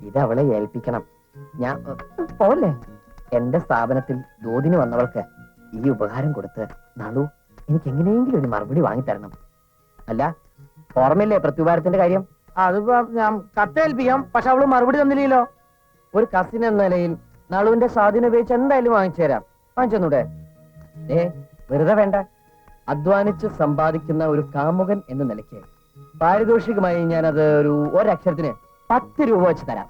ഇതവളെ ഏൽപ്പിക്കണം. ഞാൻ പോലെ എന്റെ സ്ഥാപനത്തിൽ ദൂതിന് വന്നവൾക്ക് ഈ ഉപകാരം കൊടുത്ത് നളു എനിക്ക് എങ്ങനെയെങ്കിലും ഒരു മറുപടി വാങ്ങിത്തരണം. അല്ല, ഓർമ്മയില്ലേ പ്രത്യുപകാരത്തിന്റെ കാര്യം? അതിപ്പോ ഞാൻ കത്തേൽപ്പിക്കാം, പക്ഷെ അവള് മറുപടി തന്നില്ലല്ലോ. ഒരു കസിൻ എന്ന നിലയിൽ നളുവിന്റെ സ്വാധീനം ഉപയോഗിച്ച് എന്തായാലും വാങ്ങിച്ചു തരാം. വാങ്ങിച്ചെന്നൂടെ? വെറുതെ വേണ്ട. അധ്വാനിച്ച് സമ്പാദിക്കുന്ന ഒരു കാമുകൻ എന്ന നിലയ്ക്ക് പാരിതോഷികമായി ഞാനത് ഒരക്ഷരത്തിന് 10 രൂപ വെച്ച് തരാം.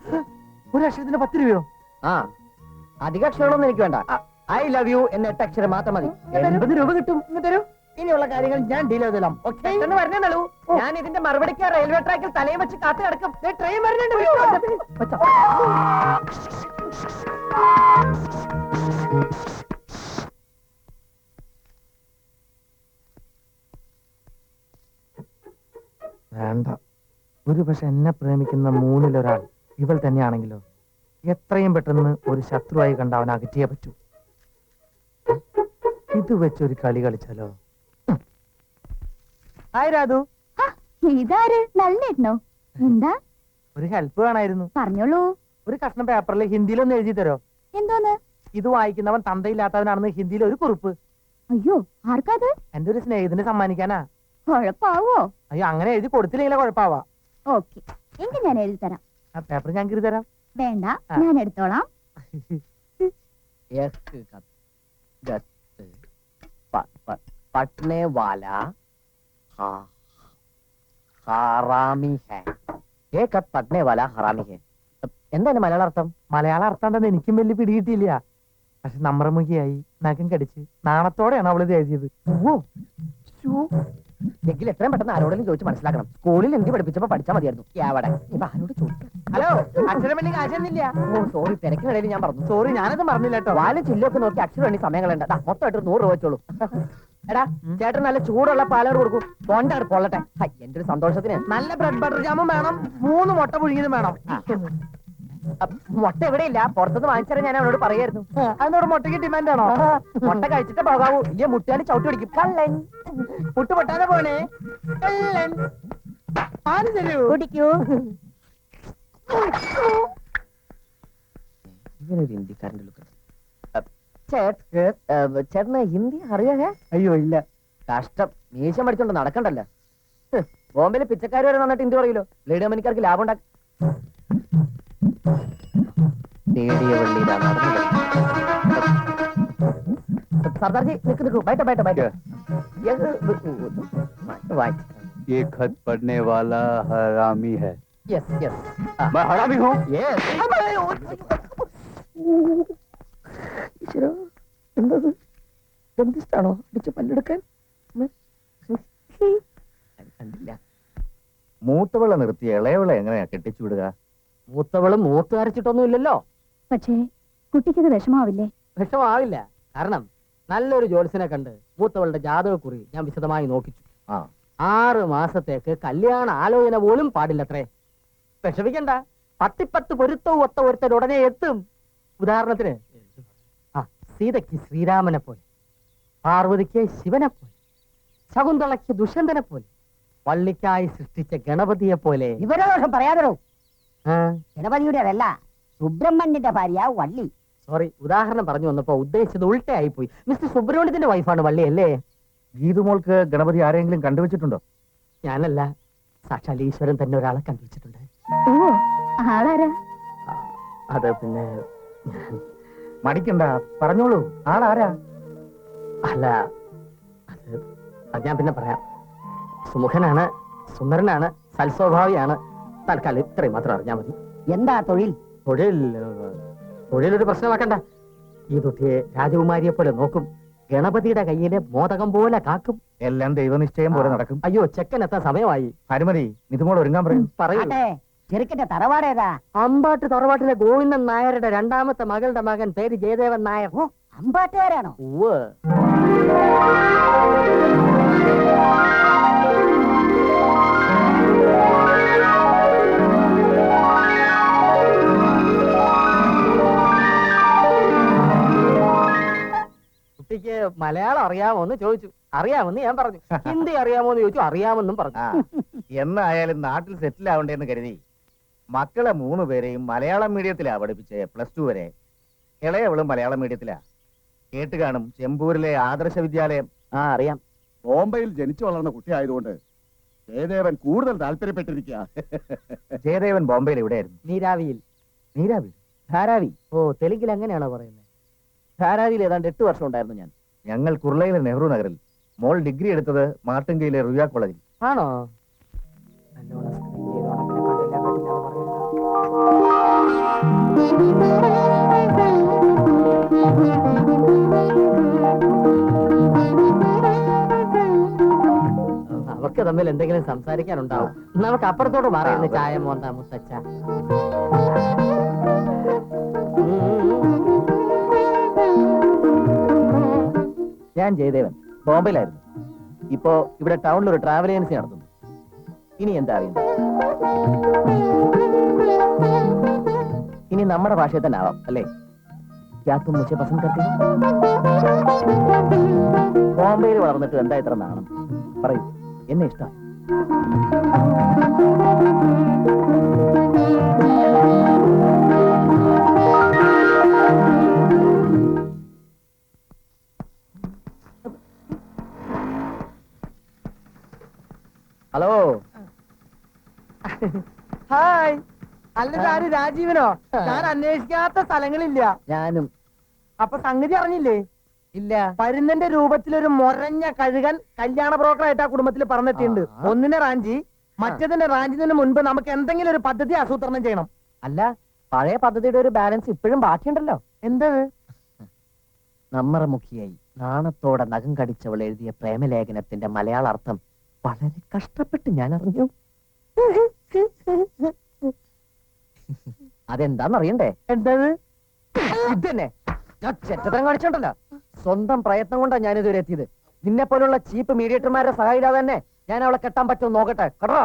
ഒരു അക്ഷരത്തിന് 10 രൂപയോ? ആ, അധിക അക്ഷരങ്ങളൊന്നും എനിക്ക് വേണ്ട. ഐ ലവ് യു എന്ന 8 അക്ഷരം മാത്രം മതി. 80 രൂപ കിട്ടും. തരൂ. ഇനിയുള്ള കാര്യങ്ങൾ ഞാൻ ഡീൽ ചെയ്തോളാം. പെട്ടെന്ന് വരണേ നളു. ഞാൻ ഇതിന്റെ മറുപടിക്ക് റെയിൽവേ ട്രാക്കിൽ തലയും വെച്ച് കാത്തു കിടക്കും. ട്രെയിൻ വരുന്നുണ്ട്. വേണ്ട. ഒരു പക്ഷെ എന്നെ പ്രേമിക്കുന്ന 3-ൽ-1 ഇവൾ തന്നെയാണെങ്കിലോ എത്രയും പെട്ടെന്ന് ഒരു ശത്രുവായി കണ്ട അവൻ അകറ്റിയേ പറ്റൂ. ഇത് വെച്ചൊരു കളി കളിച്ചാലോ? ഹായ് രാധു. ഇതാര്? നല്ലേട്ടനോ? എന്താ? ഒരു ഹെൽപ്പ് വേണമായിരുന്നു. പറഞ്ഞോളൂ. ഒരു കഷ്ണം പേപ്പറിൽ ഹിന്ദിയിലൊന്ന് എഴുതി തരോ? എന്തോന്ന്? ഇത് വായിക്കുന്നവൻ തന്തയില്ലാത്തവനാണെന്ന് ഹിന്ദിയിൽ ഒരു കുറിപ്പ്. അയ്യോ, ആർക്കത്? എന്റെ ഒരു സ്നേഹിതന് സമ്മാനിക്കാനാ. കൊഴപ്പാവോ? അയ്യോ, അങ്ങനെ എഴുതി കൊടുത്തില്ലെങ്കിലേ കുഴപ്പാവാ. ഓക്കെ, എങ്കിൽ ഞാൻ എഴുതി തരാം. ആ പേപ്പർ ഞാൻ കീറി തരാം. വേണ്ട, ഞാൻ എടുത്തോളാം. पटने वाला हरामी है. ये खत पटने वाला हरामी है. എന്താണ് മലയാള അർത്ഥം? മലയാള അർത്ഥം എന്താന്ന് എനിക്കും വലിയ പിടികിട്ടിയില്ല. പക്ഷെ നമ്രമുഖിയായി നഖം കടിച്ച് നാണത്തോടെയാണ് അവളിത് എഴുതിയത്. എങ്കിൽ എത്രയും പെട്ടെന്ന് ആരോടെങ്കിലും ചോദിച്ച് മനസ്സിലാക്കണം. സ്കൂളിൽ ഹിന്ദി പഠിപ്പിച്ചപ്പോ പഠിച്ചാൽ മതിയായിരുന്നു. എവിടെ ഇപ്പൊ ആരോട് ചോദിക്കാം? ഹലോ, അക്ഷരം വേണ്ടി കാശൊന്നുമില്ല. ഓ സോറി, തിരക്കിനിടയിൽ ഞാൻ പറഞ്ഞു. സോറി, ഞാനത് പറഞ്ഞില്ല കേട്ടോ. വാലും ചില്ലൊക്കെ നോക്കി അക്ഷരം വേണ്ടി സമയങ്ങളുണ്ട്. മൊത്തമായിട്ട് 100 രൂപ വെച്ചോളൂ. എടാ ചേട്ടൻ നല്ല ചൂടുള്ള പാലർ കൊടുക്കും. തൊണ്ടാണ് പൊള്ളട്ടെ. എന്റെ ഒരു സന്തോഷത്തിന് നല്ല ബ്രെഡ് ബട്ടർ ജാമും വേണം, 3 മുട്ട പുഴുങ്ങിയതും വേണം. മുട്ട എവിടെയില്ല, പുറത്തുനിന്ന് വാങ്ങിച്ചാൽ ഞാൻ അവനോട് പറയായിരുന്നു. അതിനോട് മുട്ടയ്ക്ക് ഡിമാൻഡ് ആണോ? മുട്ട കഴിച്ചിട്ട് പോകാവൂ, ഇല്ല മുട്ടാല് ചവിട്ടി പിടിക്കും. കള്ളൻ മുട്ട പൊട്ടാതെ പോണേ. കള്ളൻ പാല് തരൂ. കുടിക്കൂ. ഇവനൊരു ഹിന്ദിക്കാരൻ്റെ ലുക്ക്. ചേട്ടന് ഹിന്ദി അറിയാ? അയ്യോ ഇല്ല. കഷ്ടം, മീശ പഠിച്ചോണ്ട് നടക്കണ്ടല്ലോ. ബോംബെയിലെ പിച്ചക്കാർ വരെ നന്നായിട്ട് ഹിന്ദി പറയൂലോ. ലേഡി അമ്മനിക്കാർക്ക് ലാഭം ഉണ്ടാക്കും. सरदार जी निकलो बैठो बैठो बैठो. ये खत पढ़ने वाला हरामी है. यस यस, मैं हरामी हूँ. यस. ബന്ധിഷ്ടാണോ അടിച്ച് പല്ലെടുക്കാൻ? കണ്ടില്ല. മൂത്തവളെ നിർത്തി ഇളയവളെ എങ്ങനെയാ കെട്ടിച്ചു വിടുക? മൂത്തവള് മൂത്ത് അരച്ചിട്ടൊന്നും ഇല്ലല്ലോ. പക്ഷേ കുട്ടിക്കത് വിഷമാവില്ലേ? വിഷമാവില്ല. കാരണം നല്ലൊരു ജോത്സ്യനെ കണ്ട് മൂത്തവളുടെ ജാതകക്കുറി ഞാൻ വിശദമായി നോക്കിച്ചു. 6 മാസത്തേക്ക് കല്യാണ ആലോചന പോലും പാടില്ലത്രേ. വിഷമിക്കണ്ട, 10 പൊരുത്തവും ഒത്ത ഒരുത്തൻ ഉടനെ എത്തും. ഉദാഹരണത്തിന് സീതയ്ക്ക് ശ്രീരാമനെ പോലെ, പാർവതിക്ക് ശിവനെ പോലെ, ശകുന്തളയ്ക്ക് ദുഷ്യന്തനെ പോലെ, വള്ളിക്കായി സൃഷ്ടിച്ച ഗണപതിയെ പോലെ. വിവരദോഷം പറയാതോ. ഗണപതിയുടെ അതല്ല, സുബ്രഹ്മണ്യന്റെ ഭാര്യ വള്ളി. സോറി, ഉദാഹരണം പറഞ്ഞു വന്നപ്പോ ഉദ്ദേശിച്ചത് ഉൾട്ടയായി പോയി. മിസ്റ്റർ സുബ്രഹ്മണ്യത്തിന്റെ വൈഫാണ് വള്ളി അല്ലേ? ഗീതുമോൾക്ക് ഗണപതി ആരെങ്കിലും കണ്ടുവച്ചിട്ടുണ്ടോ? ഞാനല്ല, സാക്ഷാൽ ഈശ്വരൻ തന്നെ ഒരാളെ കണ്ടുവച്ചിട്ടുണ്ട്. ഓ, ആളാരാ? അത് പിന്നെ മടിക്കണ്ട, പറഞ്ഞോളൂ. ആളാരാ? അല്ല, അത് ഞാൻ പിന്നെ പറയാം. സുമുഖനാണ്, സുന്ദരനാണ്, സൽസ്വഭാവിയാണ്. തൽക്കാലം ഇത്രയും മാത്രം അറിഞ്ഞാൽ മതി. എന്താ തൊഴിൽ? തൊഴിലൊരു പ്രശ്നമാക്കണ്ട. ഈ കുട്ടിയെ രാജകുമാരിയെ പോലെ നോക്കും, ഗണപതിയുടെ കയ്യിലെ മോദകം പോലെ കാക്കും. എല്ലാം ദൈവനിശ്ചയം പോലെ നടക്കും. അയ്യോ, ചെക്കൻ എത്താൻ സമയമായി. ഹനുമതി, നിതുമോൾ ഒരുങ്ങാൻ പറയും. പറയൂ. ചെറുക്കന്റെ തറവാടേതാ? അമ്പാട്ട് തറവാട്ടിലെ ഗോവിന്ദൻ നായരുടെ 2ാമത്തെ മകളുടെ മകൻ, പേര് ജയദേവൻ നായർ. ഓ, അമ്പാട്ടുകാരാണോ? ഉവ്വ്. കുട്ടിക്ക് മലയാളം അറിയാമോന്ന് ചോദിച്ചു. അറിയാമെന്ന് ഞാൻ പറഞ്ഞു. ഹിന്ദി അറിയാമോന്ന് ചോദിച്ചു. അറിയാമെന്നും പറഞ്ഞു. എന്നായാലും നാട്ടിൽ സെറ്റിൽ ആവണ്ടേന്ന് കരുതി മക്കളെ 3 പേരെയും മലയാളം മീഡിയത്തിലാ പഠിപ്പിച്ചേ, +2 വരെ. ഇളയവളും മലയാളം മീഡിയത്തിലാ. കേട്ട് കാണും, ചെമ്പൂരിലെ ആദർശ വിദ്യാലയം. ആ അറിയാം. ബോംബെയിൽ ജനിച്ചു വളർന്ന കുട്ടിയായതുകൊണ്ട് ജയദേവൻ കൂടുതൽ താല്പര്യപ്പെട്ടിരിക്കുക. ജയദേവൻ ബോംബെയിൽ എവിടെയായിരുന്നു? നീരാവിയിൽ. നീരാവി. ധാരാവി. ഓ, തെലുങ്കിൽ എങ്ങനെയാണോ പറയുന്നത്? ധാരാവിയിൽ ഏതാണ്ട് 8 വർഷം ഉണ്ടായിരുന്നു ഞാൻ. ഞങ്ങൾ കുർളയിലെ നെഹ്റു നഗറിൽ. മോൾ ഡിഗ്രി എടുത്തത് മാട്ടുങ്കയിലെ റുയ കോളേജിൽ. ആണോ? നല്ലോണം സ്ക്രീൻ ചെയ്തോണം, പിന്നെ കണ്ടില്ല കേട്ടില്ല എന്ന് പറയണ്ട. അവർക്ക് തമ്മിൽ എന്തെങ്കിലും സംസാരിക്കാനുണ്ടാവും. നമുക്ക് അപ്പുറത്തോട്ട് മാറിയിരുന്ന ചായ മോന്ത മുത്തച്ഛ. ഞാൻ ജയദേവൻ, ബോംബെയിലായിരുന്നു. ഇപ്പോ ഇവിടെ ടൗണിൽ ഒരു ട്രാവൽ ഏജൻസി നടത്തുന്നു. ഇനി എന്താ അറിയുന്നത്? ഇനി നമ്മുടെ ഭാഷയിൽ തന്നെ ആവാം, അല്ലേ? ക്യാ തും മുझे പസന്ദ് करते हो? ബോംബെയിൽ വളർന്നിട്ട് എന്താ ഇത്ര നാണം? പറയൂ, എന്നെ ഇഷ്ടം. ഹലോ. ഹായ്. അല്ല, ആര്? രാജീവനോ? ഞാൻ അന്വേഷിക്കാത്ത സ്ഥലങ്ങളില്ല. ഞാനും. അപ്പൊ സംഗതി അറിഞ്ഞില്ലേ? ഇല്ല. പരുന്നന്റെ രൂപത്തിലൊരു മൊരഞ്ഞ കഴുകൻ കല്യാണ ബ്രോക്കറായിട്ട് ആ കുടുംബത്തിൽ പറഞ്ഞിട്ടുണ്ട്. ഒന്നിനെ റാഞ്ചി, മറ്റതിന്റെ റാഞ്ചിന് മുൻപ് നമുക്ക് എന്തെങ്കിലും ഒരു പദ്ധതി ആസൂത്രണം ചെയ്യണം. അല്ല, പഴയ പദ്ധതിയുടെ ഒരു ബാലൻസ് ഇപ്പോഴും ബാക്കിയുണ്ടല്ലോ. എന്തത്? നമ്മറമുഖിയായി നാണത്തോടെ നഖം കടിച്ചവൾ എഴുതിയ പ്രേമലേഖനത്തിന്റെ മലയാള അർത്ഥം വളരെ കഷ്ടപ്പെട്ട് ഞാൻ അറിഞ്ഞു. അതെന്താന്നറിയണ്ടേ? എന്തത്? ഇതന്നെ ഞാൻ ചെറ്റത്തരം കാണിച്ചോണ്ടല്ലോ. സ്വന്തം പ്രയത്നം കൊണ്ടാണ് ഞാൻ ഇതുവരെ എത്തിയത്. നിന്നെ പോലുള്ള ചീപ്പ് മീഡിയേറ്റർമാരുടെ സഹായില്ലാതെ തന്നെ ഞാൻ അവളെ കെട്ടാൻ പറ്റുമോ നോക്കട്ടെ. കേട്ടോ?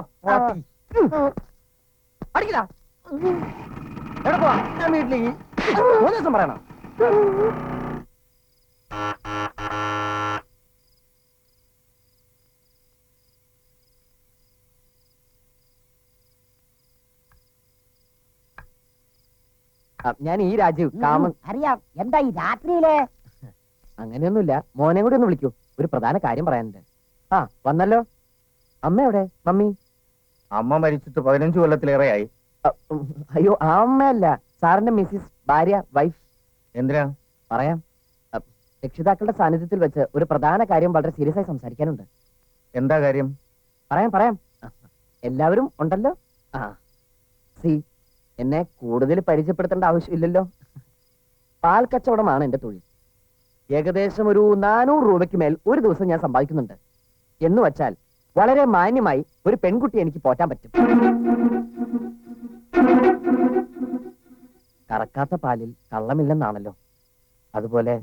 അടിക്കില്ല. എവിടെ പോവാ? ഞാൻ വീട്ടിലേക്ക് 3 ദിവസം പറയണം. ഞാൻ ഈ രാജീവ് കാമൻ. അറിയാം. എന്താ ഈ രാത്രിയിലെ? അങ്ങനെയൊന്നുമില്ല, മോനെ കൂടി ഒന്ന് വിളിക്കൂ, ഒരു പ്രധാന കാര്യം പറയാനുണ്ട്. ആ വന്നല്ലോ. അമ്മ എവിടെ? മമ്മി? അമ്മ മരിച്ചിട്ട് 15 കൊല്ലത്തിലേറെയായി. അയ്യോ, ആ അമ്മയല്ല, സാറിന്റെ മിസ്സിസ്, ഭാര്യ, വൈഫ്. എന്തിനാ? പറയാം. രക്ഷിതാക്കളുടെ സാന്നിധ്യത്തിൽ വെച്ച് ഒരു പ്രധാന കാര്യം വളരെ സീരിയസ് ആയി സംസാരിക്കാനുണ്ട്. എന്താ കാര്യം? പറയാം. എല്ലാവരും ഉണ്ടല്ലോ. ആ സി, എന്നെ കൂടുതൽ പരിചയപ്പെടുത്തേണ്ട ആവശ്യമില്ലല്ലോ. പാൽ കച്ചവടമാണ് എന്റെ തൊഴിൽ. ഏകദേശം ഒരു 400 രൂപയ്ക്ക് മേൽ ഒരു ദിവസം ഞാൻ സമ്പാദിക്കുന്നുണ്ട്. എന്ന് വച്ചാൽ വളരെ മാന്യമായി ഒരു പെൺകുട്ടി എനിക്ക് പോറ്റാൻ പറ്റും. കറക്കാത്ത പാലിൽ കള്ളമില്ലെന്നാണല്ലോ. അതുപോലെ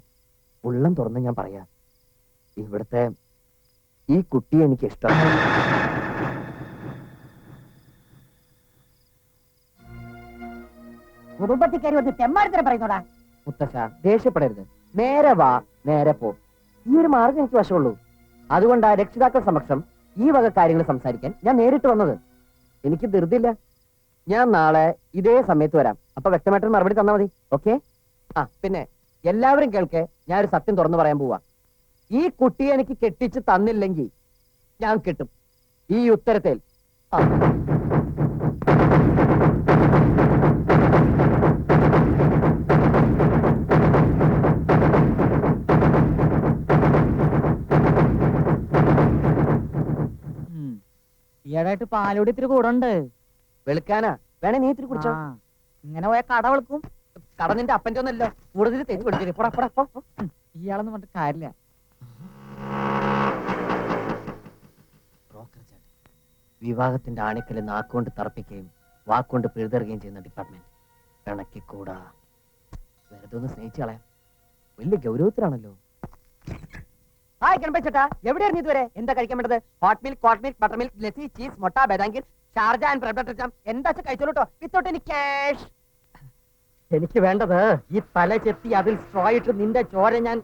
ഉള്ളം തുറന്ന് ഞാൻ പറയാം, ഇവിടുത്തെ ഈ കുട്ടിയെ എനിക്ക് ഇഷ്ടമാണ്. കുടുംബത്തിൽ കയറി വന്ന് തെമ്മാടിത്തരം പറയുന്നോടാ. മുത്തശ്ശ, ദേഷ്യപ്പെടരുത്. നേരെ വാ, നേരെ പോ. ഈ ഒരു മാർഗം എനിക്ക് വശമുള്ളൂ. അതുകൊണ്ടാ രക്ഷിതാക്കൾ സമക്ഷം ഈ വക കാര്യങ്ങൾ സംസാരിക്കാൻ ഞാൻ നേരിട്ട് വന്നത്. എനിക്ക് ധൃതിയില്ല. ഞാൻ നാളെ ഇതേ സമയത്ത് വരാം. അപ്പൊ വ്യക്തമായിട്ട് മറുപടി തന്നാ മതി. ഓക്കെ? ആ പിന്നെ എല്ലാവരും കേൾക്കെ, ഞാൻ ഒരു സത്യം തുറന്നു പറയാൻ പോവാ. ഈ കുട്ടിയെ എനിക്ക് കെട്ടിച്ച് തന്നില്ലെങ്കിൽ ഞാൻ കിട്ടും ഈ ഉത്തരത്തിൽ. ആ ഈയിടായിട്ട് പാലോടി ഇത്തിരി കൂടുണ്ട്. വെളുക്കാനാ? വേണേ നീ ഇത്തിരി കുടിച്ചോ. ഇങ്ങനെ പോയ കട വെളുക്കും. കട നിന്റെ അപ്പന്റെ ഒന്നല്ലോ, കൂടുതൽ തേച്ച് പിടിച്ചിട്ട് പോടാ പോടാ പോ. ഇയാളൊന്നും പറഞ്ഞിട്ട് കാര്യമില്ല. വിവാഹത്തിന്റെ ആണിക്കല് നാക്കുകൊണ്ട് തറപ്പിക്കുകയും വാക്കുകൊണ്ട് പിഴുതെറുകയും ചെയ്യുന്ന ഡിപ്പാർട്ട്മെന്റ്. പിണക്കിക്കൂടാ. വെറുതെ ഒന്ന് സ്നേഹിച്ചു കളയാം. വലിയ ഗൗരവത്തിലാണല്ലോ. ഹായ് ഗണപേച്ചേട്ടാ, എവിടെയായിരുന്നു ഇതുവരെ? എന്താ കഴിക്കാൻ വേണ്ടത്? Hot milk, cold milk, butter milk, lassi, cheese, മുട്ട, ബദാങ്കിൽ, ഷാർജ ആൻഡ് ബ്രെഡ് ജാം. എന്താ കഴിച്ചോളൂട്ടോ, വിത്തൗട്ട് എനി ക്യാഷ്. എനിക്ക് വേണ്ടത് ഈ തല ചെത്തി അതിൽ സ്ട്രോ ഇട്ട് നിന്റെ ചോര ഞാൻ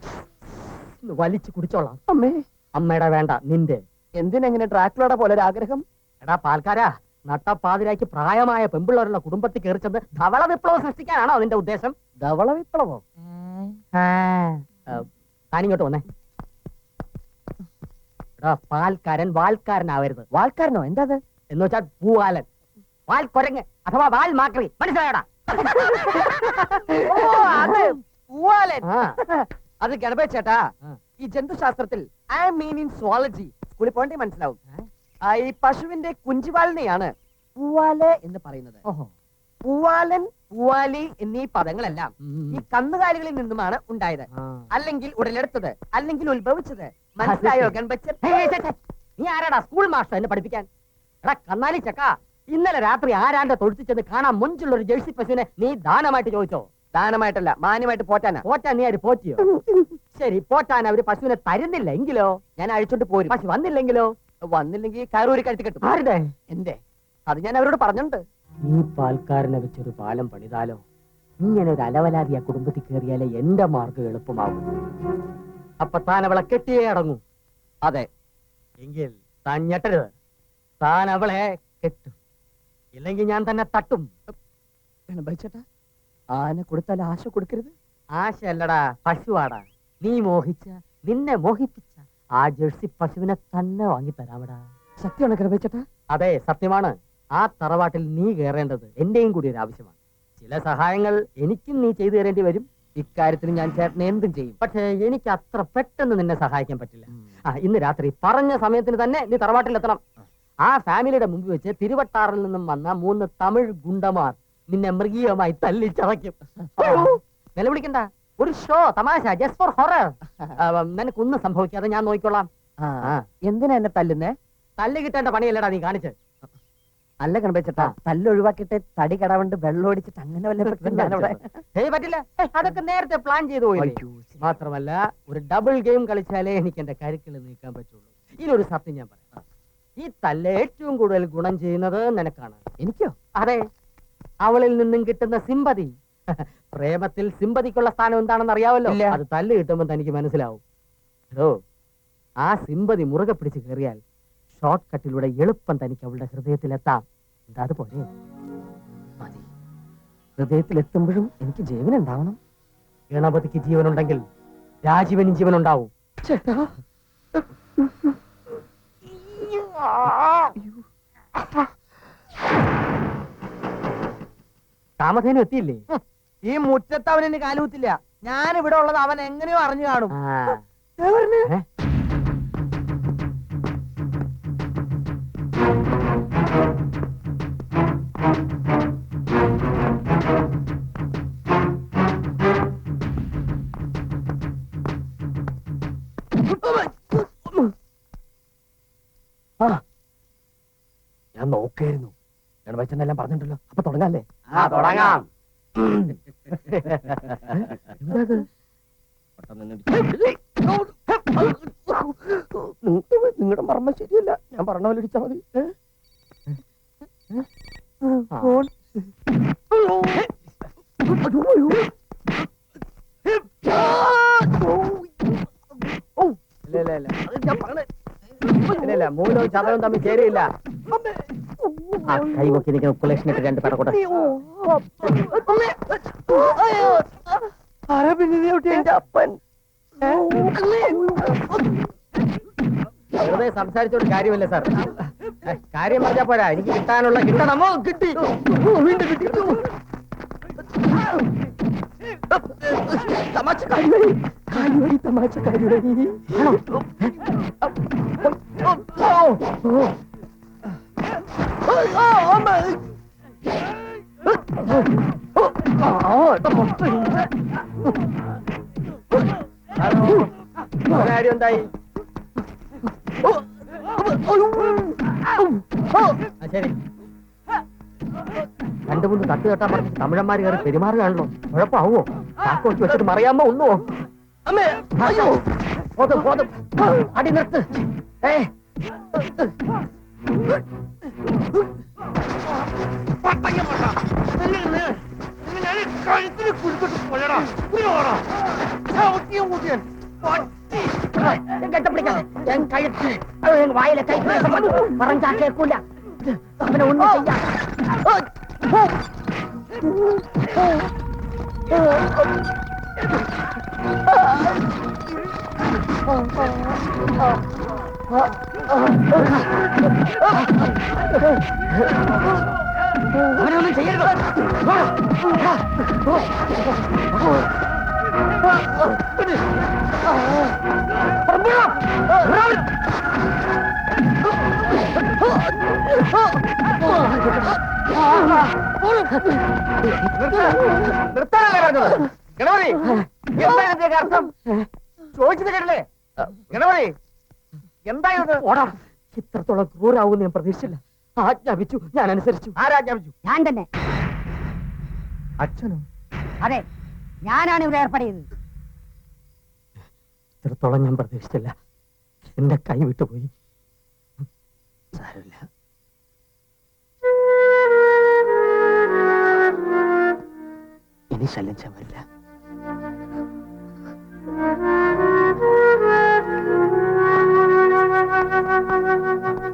വലിച്ചു കുടിച്ചോളാം. അമ്മേ, അമ്മയുടെ വേണ്ട, നിന്റെ. എന്തിനെങ്ങനെ ഡ്രാക്കുളയുടെ പോലെ ഒരു ആഗ്രഹം? എടാ പാൽക്കാരാ, നട്ടപ്പാതിരാക്കി പ്രായമായ പെമ്പിള്ളവരുള്ള കുടുംബത്തിൽ കയറി ചെന്ന് ധവള വിപ്ലവം സൃഷ്ടിക്കാനാണോ അതിന്റെ ഉദ്ദേശം? ധവള വിപ്ലവോ? താനിങ്ങോട്ട് വന്നേ. എടാ, പാൽക്കാരൻ വാൽക്കാരനാവരുത്. വാൽക്കാരനോ? എന്താ അത്? എന്ന് വെച്ചാൽ പൂവാലൻ, വാൽ കൊരങ്ങ് അഥവാ വാൽ മാക്രി, മനസ്സിലായടാ? പൂവാലൻ. ആ, അത് ഗണപതി ചേട്ടാ, ആ. ഈ ജന്തുശാസ്ത്രത്തിൽ ഐ മീൻ ഇൻ സുവോളജി സ്കൂളിൽ പോകണ്ടേ മനസ്സിലാവും. ഈ പശുവിന്റെ കുഞ്ചുവാലിനെയാണ് പൂവാല് എന്ന് പറയുന്നത്. ഓഹോ. പൂവാലൻ, പൂവാലി എന്നീ പദങ്ങളെല്ലാം ഉം. ഈ കന്നുകാലികളിൽ നിന്നുമാണ് ഉണ്ടായത്. ആ. അല്ലെങ്കിൽ ഉടലെടുത്തത്, അല്ലെങ്കിൽ ഉത്ഭവിച്ചത്. മനസ്സിലായോ ഗണപതി? ഹേയ്, ഛെ, ഛെ. നീ ആരാടാ സ്കൂൾ മാസ്റ്റർ എന്നെ പഠിപ്പിക്കാൻ? എടാ കന്നാലി ചക്ക, ഇന്നലെ രാത്രി ആരാന്റെ തൊഴുത്തിൽ ചെന്ന് കാണാൻ മുഞ്ചുള്ള ഒരു ജേഴ്സി പശുവിനെ നീ ദാനമായിട്ട് ചോദിച്ചോ? ദാനമായിട്ടല്ല, മാന്യമായിട്ട് പോറ്റാനാ. പോറ്റാൻ നീ ആര് പോറ്റിയോ? ശരി, പോറ്റാൻ അവര് പശുവിനെ തരുന്നില്ല എങ്കിലോ? ഞാൻ അഴിച്ചോണ്ട് പോരും. പശു വന്നില്ലെങ്കിലോ? വന്നില്ലെങ്കിൽ കയറൂരി കഴുത്തി കെട്ടും. ആരുടെ? എന്റെ. അത് ഞാൻ അവരോട് പറഞ്ഞിട്ടുണ്ട്. ഈ പാൽക്കാരനെ വെച്ചൊരു പാലം പണിതാലോ? ഇങ്ങനെ ഒരു അലവലാതി ആ കുടുംബത്തിൽ കയറിയാലേ എന്റെ മാർഗം എളുപ്പമാകും. അപ്പൊ താൻ അവളെ കെട്ടിയേ അടങ്ങൂ. അതെ. എങ്കിൽ താൻ ഞെട്ടരുത്. താൻ അവളെ കെട്ടും, ഇല്ലെങ്കിൽ ഞാൻ തന്നെ തട്ടും. ഗണപതി ചേട്ടാ, ആന കൊടുത്താൽ ആശ കൊടുക്കരുത്. ആശയല്ലടാ, പശുവാടാ. നീ മോഹിച്ച, നിന്നെ മോഹിപ്പിച്ച ആ ജേഴ്സി പശുവിനെ തന്നെ വാങ്ങിത്തരാമടാ. സത്യമാണ് ഗണപതി ചേട്ടാ? അതെ, സത്യമാണ്. ആ തറവാട്ടിൽ നീ കയറേണ്ടത് എന്റെയും കൂടി ഒരു ആവശ്യമാണ്. ചില സഹായങ്ങൾ എനിക്കും നീ ചെയ്തു തരേണ്ടി വരും. ഇക്കാര്യത്തിൽ ഞാൻ ചേട്ടനെ എന്തും ചെയ്യും. പക്ഷേ എനിക്ക് അത്ര പെട്ടെന്ന് നിന്നെ സഹായിക്കാൻ പറ്റില്ല. ഇന്ന് രാത്രി പറഞ്ഞ സമയത്തിന് തന്നെ നീ തറവാട്ടിലെത്തണം. ആ ഫാമിലിയുടെ മുമ്പ് വെച്ച് തിരുവട്ടാറിൽ നിന്നും വന്ന 3 തമിഴ് ഗുണ്ടമാർ നിന്നെ മൃഗീയമായി തല്ലിച്ചതയ്ക്കും. നിലവിളിക്കണ്ട, ഒരു ഷോ, തമാശ, ജസ്റ്റ് ഫോർ ഹൊറർ. നിനക്കൊന്നും സംഭവിക്കാതെ ഞാൻ നോക്കിക്കൊള്ളാം. എന്തിനാ എന്നെ തല്ലുന്നേ? തല്ല് കിട്ടേണ്ട പണിയല്ലടാ നീ കാണിച്ച്. അല്ല ഗണപതി ചേട്ടാ, തല്ലൊഴിവാക്കിട്ട് തടി കടവണ്ട് വെള്ളം ഒടിച്ചിട്ട് അങ്ങനെ വല്ല പറ്റില്ല. അതൊക്കെ നേരത്തെ പ്ലാൻ ചെയ്തു പോയി. മാത്രമല്ല, ഒരു ഡബിൾ ഗെയിം കളിച്ചാലേ എനിക്ക് എന്റെ കരുക്കൾ നീക്കാൻ പറ്റുള്ളൂ. ഇതിലൊരു സത്യം ഞാൻ പറയാം. ഈ തല്ല് ഏറ്റവും കൂടുതൽ ഗുണം ചെയ്യുന്നത് നിനക്കാണ്. എനിക്കോ? അതെ, അവളിൽ നിന്നും കിട്ടുന്ന സിമ്പതി. പ്രേമത്തിൽ സിമ്പതിക്കുള്ള സ്ഥാനം എന്താണെന്ന് അറിയാവല്ലോ. ഇല്ല. അത് തല്ല് കിട്ടുമ്പോൾ തനിക്ക് മനസ്സിലാവും. എടോ, ആ സിമ്പതി മുറുകെ പിടിച്ച് കയറിയാൽ ഷോർട്ട് കട്ടിലൂടെ എളുപ്പം തനിക്ക് അവളുടെ ഹൃദയത്തിലെത്താം. എന്താ അത് പോരെ? മതി. ഹൃദയത്തിലെത്തുമ്പോഴും എനിക്ക് ജീവനുണ്ടാവണം. ഗണപതിക്ക് ജീവനുണ്ടെങ്കിൽ രാജീവനും ജീവനുണ്ടാവും. ചേട്ടാ, കാമധേനു എത്തിയില്ലേ? ഈ മുറ്റത്ത് അവൻ എന്നെ കാലുകുത്തില്ല. ഞാൻ ഇവിടെ ഉള്ളത് അവൻ എങ്ങനെയോ അറിഞ്ഞു കാണും. ഏ? ഞാൻ നോക്കായിരുന്നു. ഗണപതിച്ചെന്നെല്ലാം പറഞ്ഞിട്ടുണ്ടല്ലോ. അപ്പൊ തുടങ്ങാല്ലേ? തുടങ്ങാം. നിങ്ങളുടെ മർമ്മ ശരിയല്ല. ഞാൻ പറഞ്ഞ പോലെ ഇടിച്ചാ മതി. ഇല്ല, മൂലവും ചതവും തമ്മിൽ ചേരിയില്ല. കൈ നോക്കി നിൽക്കുന്ന ഉക്കുലേഷനിട്ട് 2 പേടക്കൂടെ. വെറുതെ സംസാരിച്ചോണ്ട് കാര്യമില്ല സാർ. കാര്യം പറഞ്ഞാ പോരാ, എനിക്ക് കിട്ടാനുള്ള കിട്ടണമോ? കിട്ടി, വീണ്ടും കിട്ടി. കാര്യം എന്തായി? ശരി, 2-3 തട്ട് കേട്ടാ പറഞ്ഞ് തമിഴന്മാര് കയറി പെരുമാറുകയാണല്ലോ. കുഴപ്പമാവോ? ചാക്ക് വെച്ച് വെച്ചിട്ട് മറിയാമോ? ഒന്നുവോ? അടി നിർത്ത്. വായിലെ കൈ പറഞ്ഞാ കേൾക്കൂല. അവനെ ഒന്നും ചെയ്യാം. അവനൊന്നും ചെയ്യരുത്. നിർത്താനല്ലേ പറഞ്ഞത്? ഗണപതി, എന്താ ഇതിന്റെയൊക്കെ അർത്ഥം? ചോദിച്ചത് കേട്ടില്ലേ? ഗണപതി, എന്തായത്? ഓടാ, ഇത്രത്തോളം ക്രൂരാവൂന്ന് ഞാൻ പ്രതീക്ഷിച്ചില്ല. ആജ്ഞാപിച്ചു, ഞാൻ അനുസരിച്ചു. ആരാജ്ഞാപിച്ചു? ഞാൻ തന്നെ. അച്ഛനോ? അതെ, ഞാനാണ് ഇവിടെ ഏർപ്പെടുന്നത്. ഇത്രത്തോളം ഞാൻ പ്രതീക്ഷിച്ചില്ല. എന്റെ കൈ വിട്ടുപോയി. സാരമില്ല. ഇനി ശല്യം ചെയ്യാൻ വരില്ല.